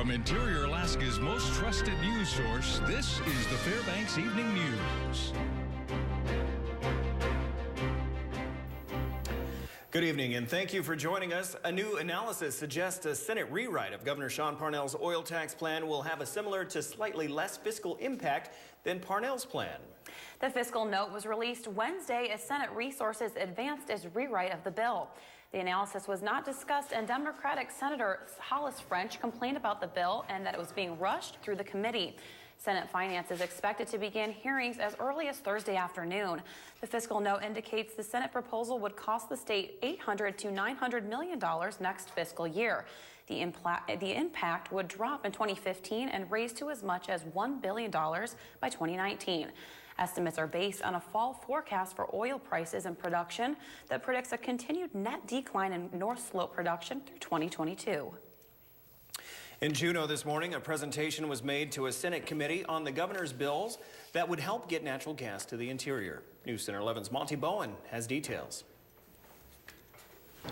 From Interior Alaska's most trusted news source, this is the Fbx Evening News. Good evening, and thank you for joining us. A new analysis suggests a Senate rewrite of Governor Sean Parnell's oil tax plan will have a similar to slightly less fiscal impact than Parnell's plan. The fiscal note was released Wednesday as Senate Resources advanced its rewrite of the bill. The analysis was not discussed, and Democratic Senator Hollis French complained about the bill and that it was being rushed through the committee. Senate Finance is expected to begin hearings as early as Thursday afternoon. The fiscal note indicates the Senate proposal would cost the state $800 to $900 million next fiscal year. The impact would drop in 2015 and raise to as much as $1 billion by 2019. Estimates are based on a fall forecast for oil prices and production that predicts a continued net decline in North Slope production through 2022. In Juneau this morning, a presentation was made to a Senate committee on the governor's bills that would help get natural gas to the interior. News Center 11's Monty Bowen has details.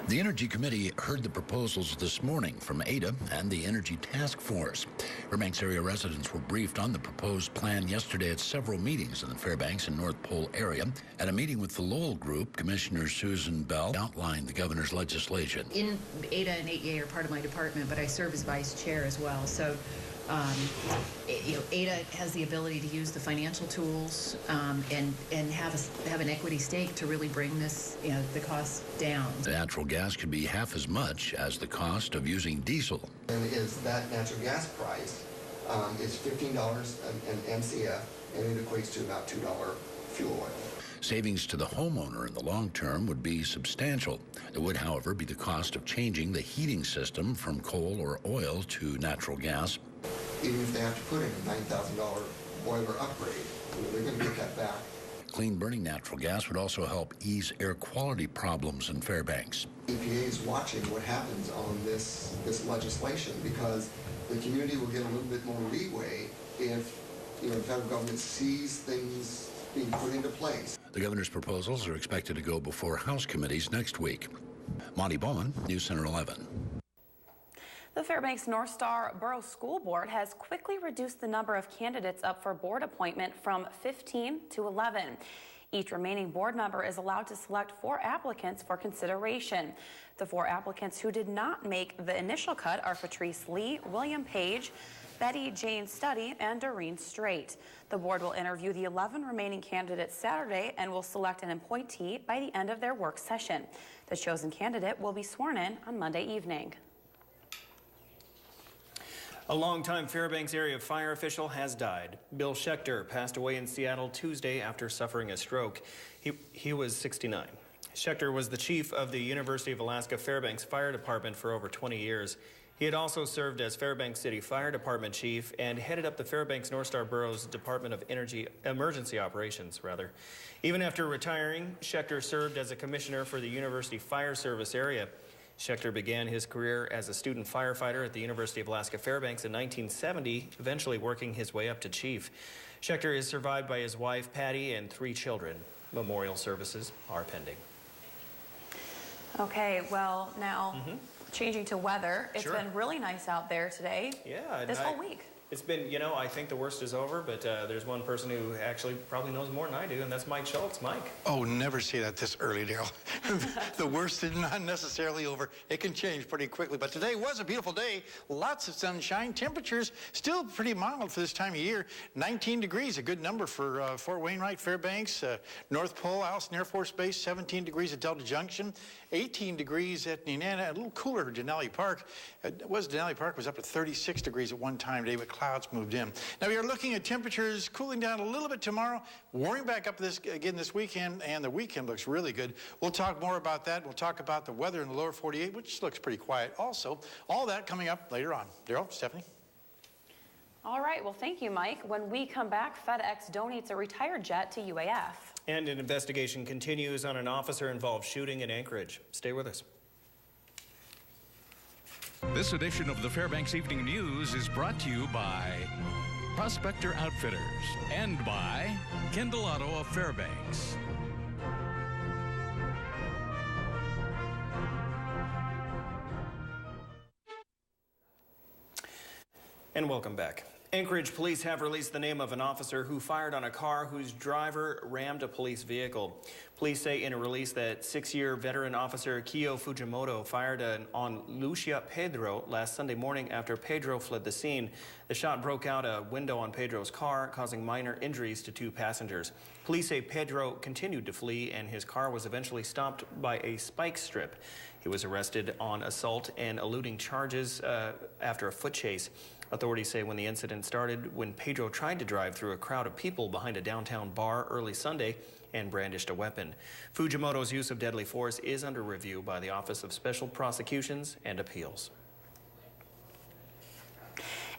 The Energy Committee heard the proposals this morning from Ada and the Energy Task Force. Fairbanks area residents were briefed on the proposed plan yesterday at several meetings in the Fairbanks and North Pole area. At a meeting with the Lowell Group, Commissioner Susan Bell outlined the governor's legislation. Ada and 8A are part of my department, but I serve as vice chair as well. So Ada has the ability to use the financial tools and have an equity stake to really bring this, the cost down. Natural gas could be half as much as the cost of using diesel. And is that natural gas price is $15 an MCF, and it equates to about $2 fuel oil. Savings to the homeowner in the long term would be substantial. There would, however, be the cost of changing the heating system from coal or oil to natural gas. Even if they have to put in a $9,000 boiler upgrade, they're going to get that back. Clean burning natural gas would also help ease air quality problems in Fairbanks. EPA is watching what happens on this legislation, because the community will get a little bit more leeway if the federal government sees things being put into place. The governor's proposals are expected to go before House committees next week. Monty Bowman, News Center 11. The Fairbanks North Star Borough School Board has quickly reduced the number of candidates up for board appointment from 15 to 11. Each remaining board member is allowed to select 4 applicants for consideration. The 4 applicants who did not make the initial cut are Patrice Lee, William Page, Betty Jane Studdy, and Doreen Strait. The board will interview the 11 remaining candidates Saturday and will select an appointee by the end of their work session. The chosen candidate will be sworn in on Monday evening. A longtime Fairbanks area fire official has died. Bill Schechter passed away in Seattle Tuesday after suffering a stroke. He was 69. Schechter was the chief of the University of Alaska Fairbanks Fire Department for over 20 years. He had also served as Fairbanks City Fire Department chief and headed up the Fairbanks North Star Borough's Department of Emergency Operations. Even after retiring, Schechter served as a commissioner for the University Fire Service area. Schechter began his career as a student firefighter at the University of Alaska Fairbanks in 1970, eventually working his way up to chief. Schechter is survived by his wife, Patty, and 3 children. Memorial services are pending. Okay, well, now changing to weather. It's been really nice out there today. Yeah. This whole week. It's been, I think the worst is over, but there's one person who actually probably knows more than I do, and that's Mike Schultz. Mike. Oh, never say that this early, Daryl. The worst is not necessarily over. It can change pretty quickly, but today was a beautiful day. Lots of sunshine. Temperatures still pretty mild for this time of year. 19 degrees, a good number for Fort Wainwright, Fairbanks, North Pole, Allison Air Force Base, 17 degrees at Delta Junction, 18 degrees at Nenana, a little cooler at Denali Park. Denali Park was up to 36 degrees at one time today, but clouds moved in. Now we are looking at temperatures cooling down a little bit tomorrow, warming back up again this weekend, and the weekend looks really good. We'll talk more about that. We'll talk about the weather in the lower 48, which looks pretty quiet also. All that coming up later on. Daryl, Stephanie. All right, well, thank you, Mike. When we come back, FedEx donates a retired jet to UAF. And an investigation continues on an officer-involved shooting in Anchorage. Stay with us. This edition of the Fbx Evening News is brought to you by Prospector Outfitters and by Kendall Auto of Fairbanks. And welcome back. Anchorage police have released the name of an officer who fired on a car whose driver rammed a police vehicle. Police say in a release that 6-year veteran officer Kyo Fujimoto fired on Lucia Pedro last Sunday morning after Pedro fled the scene. The shot broke out a window on Pedro's car, causing minor injuries to 2 passengers. Police say Pedro continued to flee and his car was eventually stopped by a spike strip. He was arrested on assault and eluding charges after a foot chase. Authorities say when the incident started, when Pedro tried to drive through a crowd of people behind a downtown bar early Sunday and brandished a weapon. Fujimoto's use of deadly force is under review by the Office of Special Prosecutions and Appeals.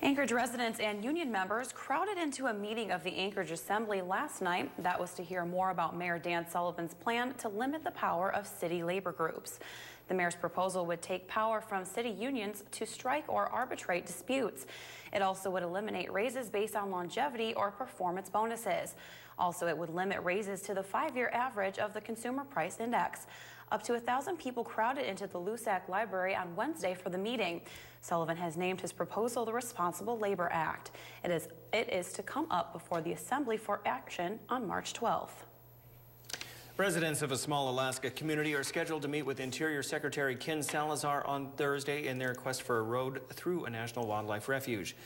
Anchorage residents and union members crowded into a meeting of the Anchorage Assembly last night. That was to hear more about Mayor Dan Sullivan's plan to limit the power of city labor groups. The mayor's proposal would take power from city unions to strike or arbitrate disputes. It also would eliminate raises based on longevity or performance bonuses. Also, it would limit raises to the 5-year average of the Consumer Price Index. Up to 1,000 people crowded into the Lusac Library on Wednesday for the meeting. Sullivan has named his proposal the Responsible Labor Act. It is to come up before the Assembly for action on March 12th. Residents of a small Alaska community are scheduled to meet with Interior Secretary Ken Salazar on Thursday in their quest for a road through a national wildlife refuge.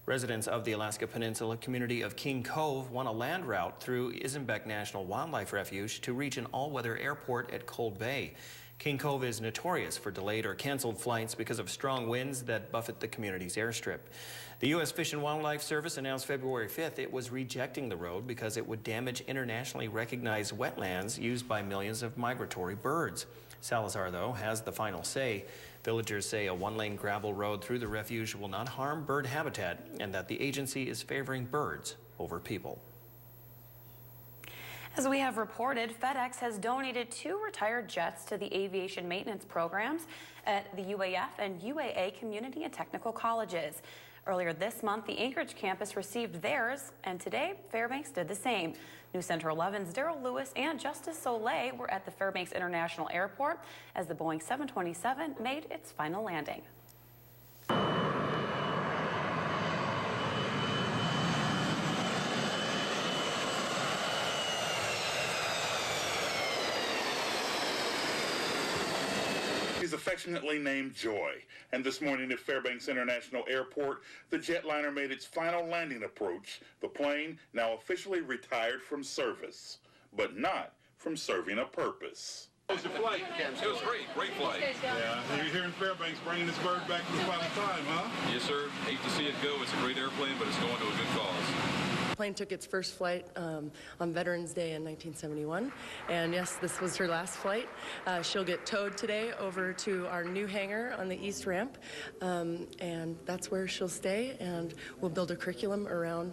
Residents of the Alaska Peninsula community of King Cove want a land route through Isenbeck National Wildlife Refuge to reach an all-weather airport at Cold Bay. King Cove is notorious for delayed or canceled flights because of strong winds that buffet the community's airstrip. The U.S. Fish and Wildlife Service announced February 5th it was rejecting the road because it would damage internationally recognized wetlands used by millions of migratory birds. Salazar, though, has the final say. Villagers say a 1-lane gravel road through the refuge will not harm bird habitat and that the agency is favoring birds over people. As we have reported, FedEx has donated 2 retired jets to the aviation maintenance programs at the UAF and UAA community and technical colleges. Earlier this month, the Anchorage campus received theirs, and today, Fairbanks did the same. News Center 11's Daryl Lewis and Justice Soleil were at the Fairbanks International Airport as the Boeing 727 made its final landing. He's affectionately named Joy, and this morning at Fairbanks International Airport, the jetliner made its final landing approach. The plane now officially retired from service, but not from serving a purpose. How was the flight? It was great flight. Yeah, you're here in Fairbanks bringing this bird back for the final time, huh? Yes, sir. Hate to see it go. It's a great airplane, but it's going to a good cause. The plane took its first flight on Veterans Day in 1971, and yes, this was her last flight. She'll get towed today over to our new hangar on the east ramp, and that's where she'll stay, and we'll build a curriculum around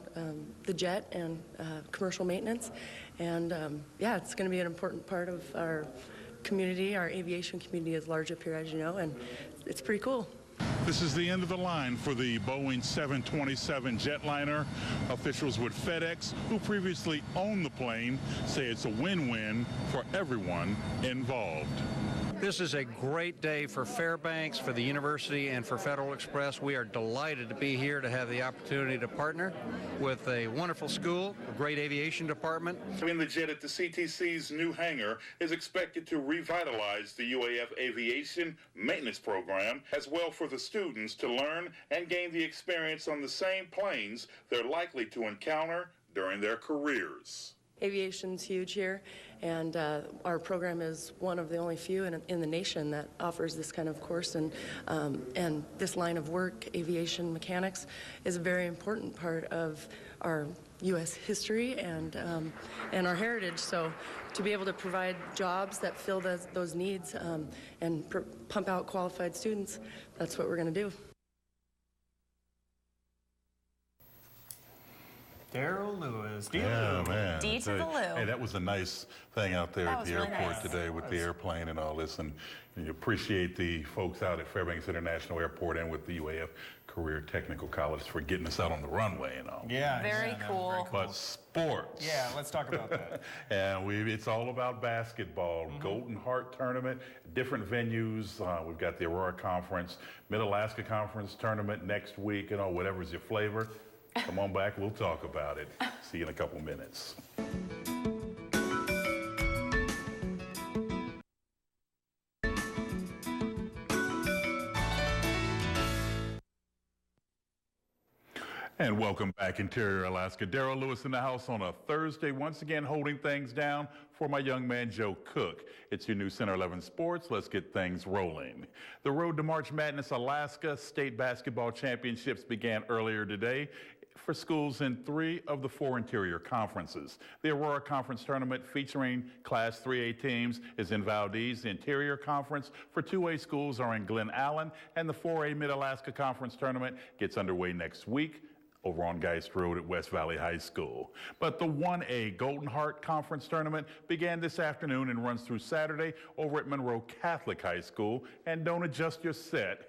the jet and commercial maintenance, and yeah, it's going to be an important part of our community. Our aviation community is large up here, as you know, and it's pretty cool. This is the end of the line for the Boeing 727 jetliner. Officials with FedEx, who previously owned the plane, say it's a win-win for everyone involved. This is a great day for Fairbanks, for the university, and for Federal Express. We are delighted to be here to have the opportunity to partner with a wonderful school, a great aviation department. The jet at the CTC's new hangar is expected to revitalize the UAF aviation maintenance program, as well for the students to learn and gain the experience on the same planes they're likely to encounter during their careers. Aviation's huge here, and our program is one of the only few in the nation that offers this kind of course, and this line of work, aviation mechanics, is a very important part of our U.S. history and our heritage. So to be able to provide jobs that fill those needs and pump out qualified students, that's what we're going to do. Daryl Lewis. Yeah, man. D to the Lou. Hey, that was a nice thing out there at the airport today with the airplane and all this. And you appreciate the folks out at Fairbanks International Airport and with the UAF Career Technical College for getting us out on the runway and all. Yeah. Very cool. But sports. Yeah, let's talk about that. And it's all about basketball. Golden Heart Tournament, different venues. We've got the Aurora Conference, Mid-Alaska Conference Tournament next week, whatever's your flavor. Come on back, we'll talk about it. See you in a couple minutes. And welcome back, Interior Alaska. Daryl Lewis in the house on a Thursday, once again holding things down for my young man, Joe Cook. It's your new Center 11 Sports. Let's get things rolling. The road to March Madness Alaska State Basketball Championships began earlier today for schools in 3 of the 4 interior conferences. The Aurora Conference Tournament featuring Class 3A teams is in Valdez. The Interior Conference for 2A schools are in Glen Allen, and the 4A Mid-Alaska Conference Tournament gets underway next week over on Geist Road at West Valley High School. But the 1A Golden Heart Conference Tournament began this afternoon and runs through Saturday over at Monroe Catholic High School. And don't adjust your set.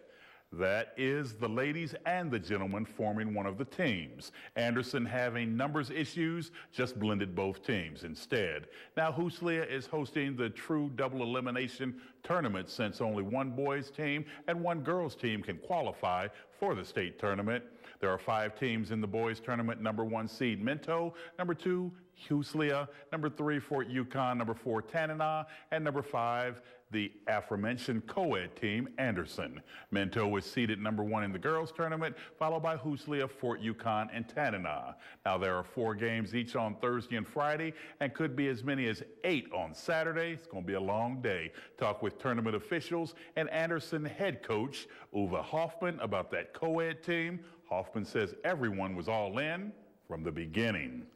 That is the ladies and the gentlemen forming one of the teams. Anderson, having numbers issues, just blended both teams instead. Now Huslia is hosting the true double elimination tournament since only one boys team and one girls team can qualify for the state tournament. There are 5 teams in the boys tournament. Number 1 seed Minto, number 2 Huslia, number 3 Fort Yukon, number 4 Tanana, and number 5 the aforementioned co-ed team, Anderson. Minto was seeded number 1 in the girls tournament, followed by Huslia, Fort Yukon, and Tanana. Now there are 4 games each on Thursday and Friday, and could be as many as 8 on Saturday. It's gonna be a long day. Talk with tournament officials and Anderson head coach Uwe Hoffman about that co-ed team. Hoffman says everyone was all in from the beginning.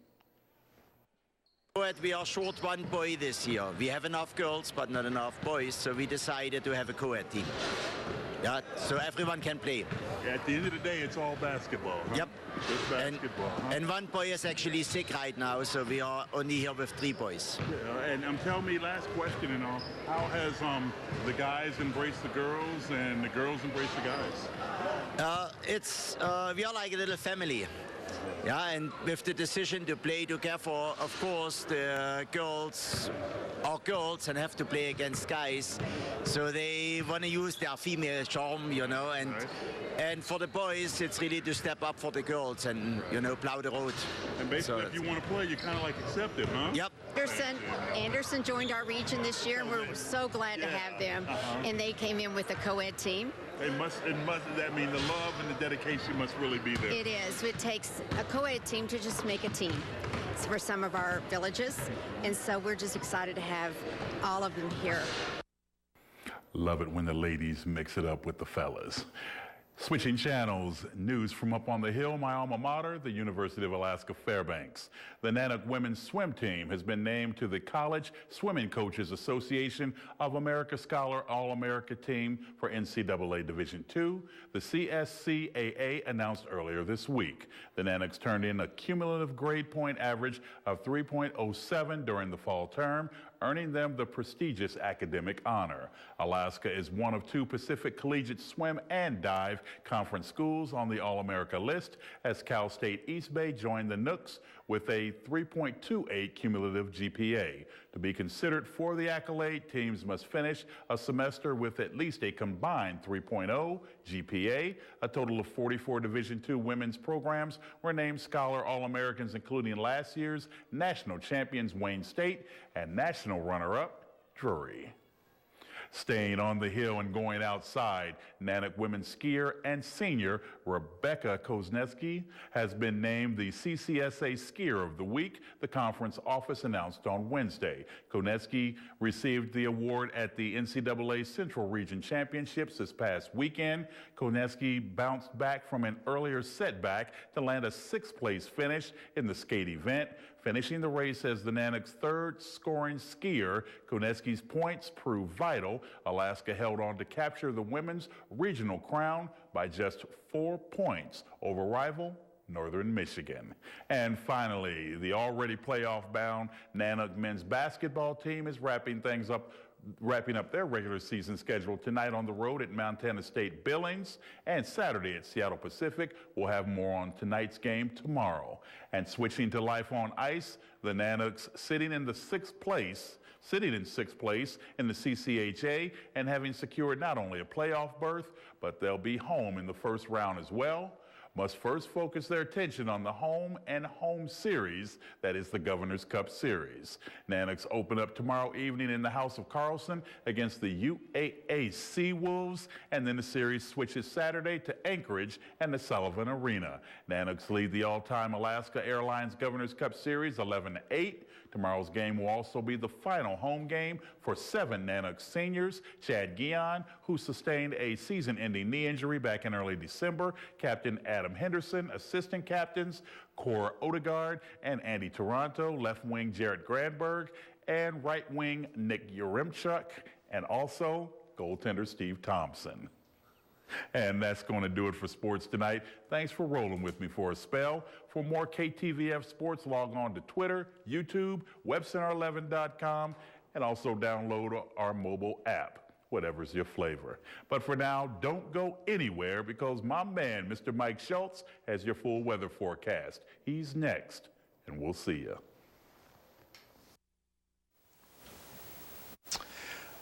We are short one boy this year. We have enough girls, but not enough boys, so we decided to have a co-ed team. Yeah, so everyone can play. At the end of the day, it's all basketball. Huh? Yep. Just basketball. And one boy is actually sick right now, so we are only here with 3 boys. Yeah, and tell me, last question and all, how has the guys embraced the girls and the girls embraced the guys? We are like a little family. Yeah, and with the decision to play together, of course, the girls are girls and have to play against guys. So they want to use their female charm, and for the boys, it's really to step up for the girls and, plow the road. And basically, if you want to play, you kind of like accept it, huh? Yep. Anderson joined our region this year, and we're so glad to have them. And they came in with a co-ed team. That mean the love and the dedication must really be there. It is. It takes a co-ed team to just make a team. It's for some of our villages, and so we're just excited to have all of them here. Love it when the ladies mix it up with the fellas. Switching channels, news from up on the hill, my alma mater, the University of Alaska Fairbanks. The Nanook women's swim team has been named to the College Swimming Coaches Association of America Scholar All-America Team for NCAA Division II. The CSCAA announced earlier this week. The Nanooks turned in a cumulative grade point average of 3.07 during the fall term, earning them the prestigious academic honor. Alaska is one of 2 Pacific Collegiate Swim and Dive Conference schools on the All-America list, as Cal State East Bay joined the Nooks with a 3.28 cumulative GPA. To be considered for the accolade, teams must finish a semester with at least a combined 3.0 GPA. A total of 44 Division II women's programs were named Scholar All-Americans, including last year's national champions Wayne State and national runner-up Drury. Staying on the hill and going outside, Nanook women's skier and senior Rebecca Kozneski has been named the CCSA Skier of the Week, the conference office announced on Wednesday. Kozneski received the award at the NCAA Central Region Championships this past weekend. Kozneski bounced back from an earlier setback to land a 6th place finish in the skate event, finishing the race as the Nanook's 3rd scoring skier. Kozneski's points proved vital. Alaska held on to capture the women's regional crown by just 4 points over rival Northern Michigan. And finally, the already playoff-bound Nanook men's basketball team is wrapping up their regular season schedule tonight on the road at Montana State Billings, and Saturday at Seattle Pacific. We'll have more on tonight's game tomorrow. And switching to life on ice, the Nanooks sitting in sixth place in the CCHA and having secured not only a playoff berth, but they'll be home in the first round as well. Must first focus their attention on the home series, that is the Governor's Cup Series. Nanooks open up tomorrow evening in the House of Carlson against the UAA Seawolves, and then the series switches Saturday to Anchorage and the Sullivan Arena. Nanooks lead the all-time Alaska Airlines Governor's Cup Series 11-8. Tomorrow's game will also be the final home game for 7 Nanook seniors. Chad Guion, who sustained a season-ending knee injury back in early December, Captain Adam Henderson, assistant captains Cora Odegaard and Andy Toronto, left wing Jarrett Granberg, and right wing Nick Uremchuk, and also goaltender Steve Thompson. And that's going to do it for sports tonight. Thanks for rolling with me for a spell. For more KTVF sports, log on to Twitter, YouTube, webcenter11.com, and also download our mobile app, whatever's your flavor. But for now, don't go anywhere because my man, Mr. Mike Schultz, has your full weather forecast. He's next, and we'll see you.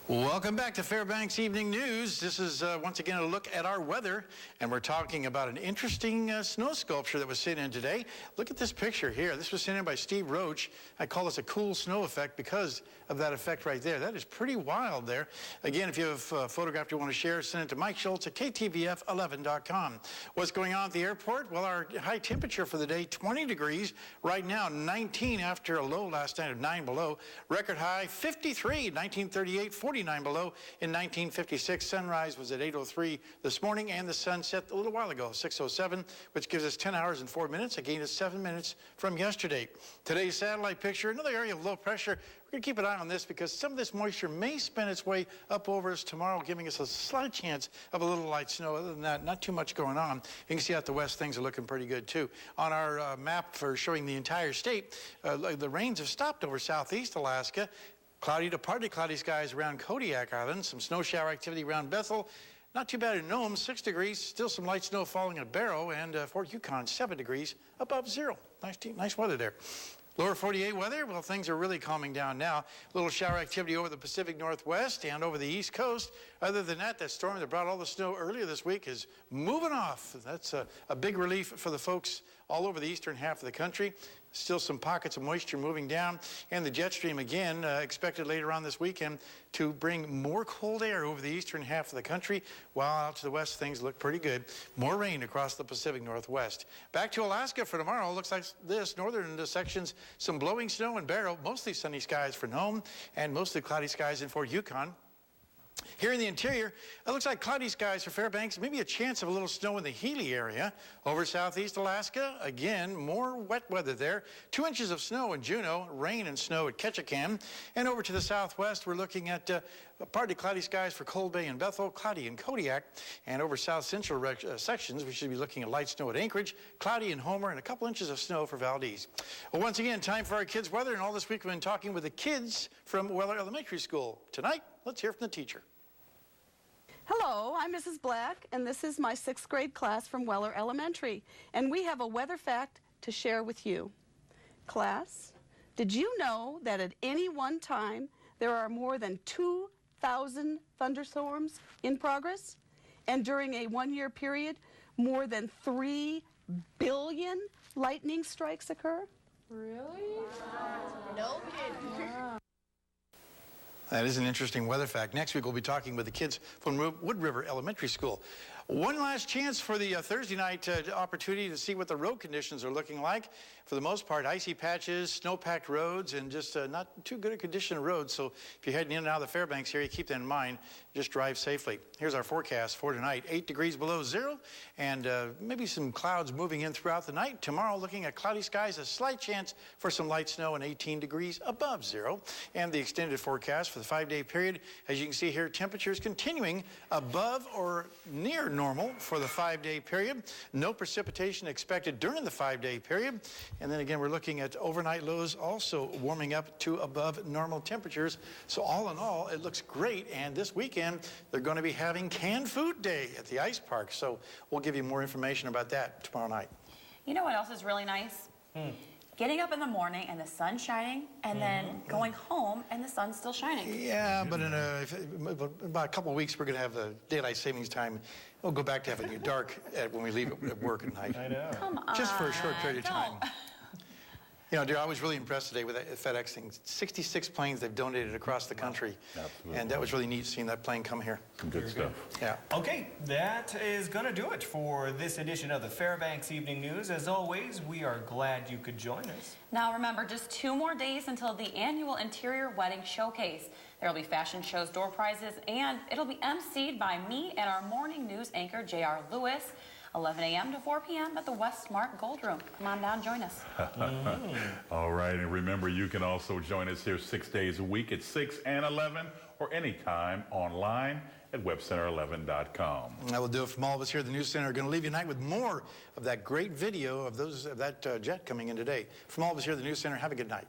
Welcome back to Fairbanks Evening News. This is once again a look at our weather, and we're talking about an interesting snow sculpture that was sent in today. Look at this picture here. This was sent in by Steve Roach. I call this a cool snow effect because of that effect right there. That is pretty wild there. Again, if you have a photograph you want to share, send it to Mike Schultz at KTVF11.com. What's going on at the airport? Well, our high temperature for the day, 20 degrees. Right now, 19 after a low last night of 9 below. Record high, 53, 1938, 49 below in 1956. Sunrise was at 8:03 this morning, and the sun set a little while ago, 6:07, which gives us 10 hours and 4 minutes. Again, it's 7 minutes from yesterday. Today's satellite picture, another area of low pressure. We're going to keep an eye on this because some of this moisture may spin its way up over us tomorrow, giving us a slight chance of a little light snow. Other than that, not too much going on. You can see out the west, things are looking pretty good, too. On our map for showing the entire state, the rains have stopped over southeast Alaska. Cloudy to partly cloudy skies around Kodiak Island. Some snow shower activity around Bethel. Not too bad in Nome, 6 degrees. Still some light snow falling at Barrow, and Fort Yukon, 7 degrees above zero. Nice weather there. Lower 48 weather, well, things are really calming down now. A little shower activity over the Pacific Northwest and over the East Coast. Other than that, that storm that brought all the snow earlier this week is moving off. That's a big relief for the folks all over the eastern half of the country. Still some pockets of moisture moving down, and the jet stream again expected later on this weekend to bring more cold air over the eastern half of the country, while out to the west things look pretty good. More rain across the Pacific Northwest. Back to Alaska for tomorrow. Looks like this northern sections, some blowing snow in Barrow, mostly sunny skies for Nome, and mostly cloudy skies in Fort Yukon. Here in the interior, it looks like cloudy skies for Fairbanks, maybe a chance of a little snow in the Healy area. Over southeast Alaska, again, more wet weather there. 2 inches of snow in Juneau, rain and snow at Ketchikan. And over to the southwest, we're looking at partly cloudy skies for Cold Bay and Bethel, cloudy in Kodiak. And over south central sections, we should be looking at light snow at Anchorage, cloudy in Homer, and a couple inches of snow for Valdez. Well, once again, time for our kids' weather. And all this week, we've been talking with the kids from Weller Elementary School. Tonight, let's hear from the teacher. Hello, I'm Mrs. Black, and this is my 6th grade class from Weller Elementary, and we have a weather fact to share with you. Class, did you know that at any one time there are more than 2,000 thunderstorms in progress? And during a 1-year period, more than 3 billion lightning strikes occur? Really? No kidding. That is an interesting weather fact. Next week, we'll be talking with the kids from Wood River Elementary School. One last chance for the Thursday night opportunity to see what the road conditions are looking like. For the most part, icy patches, snow-packed roads, and just not too good a condition of roads. So if you're heading in and out of the Fairbanks area, keep that in mind. Just drive safely. Here's our forecast for tonight. 8 degrees below zero, and maybe some clouds moving in throughout the night. Tomorrow, looking at cloudy skies, a slight chance for some light snow, and 18 degrees above zero. And the extended forecast for the 5-day period, as you can see here, temperatures continuing above or near normal for the 5-day period. No precipitation expected during the 5-day period. And then again, we're looking at overnight lows also warming up to above normal temperatures. So all in all, it looks great. And this weekend, they're going to be having canned food day at the ice park. So we'll give you more information about that tomorrow night. You know what else is really nice? Getting up in the morning and the sun's shining, and then going home and the sun's still shining. Yeah, but in about a couple of weeks, we're going to have the daylight savings time. We'll go back to having it dark when we leave at work at night. I know. Come on. Just for a short period of time. You know, dear, I was really impressed today with that FedEx thing. 66 planes they've donated across the country. Absolutely. And that was really neat seeing that plane come here. Good stuff. Yeah. Okay, that is going to do it for this edition of the Fairbanks Evening News. As always, we are glad you could join us. Now remember, just 2 more days until the annual Interior Wedding Showcase. There will be fashion shows, door prizes, and it'll be emceed by me and our morning news anchor, J.R. Lewis. 11 a.m. to 4 p.m. at the Westmark Gold Room. Come on down, join us. All right, and remember, you can also join us here 6 days a week at 6 and 11, or anytime online at webcenter11.com. That will do it from all of us here at the News Center. We're going to leave you tonight with more of that great video of that jet coming in today. From all of us here at the News Center, have a good night.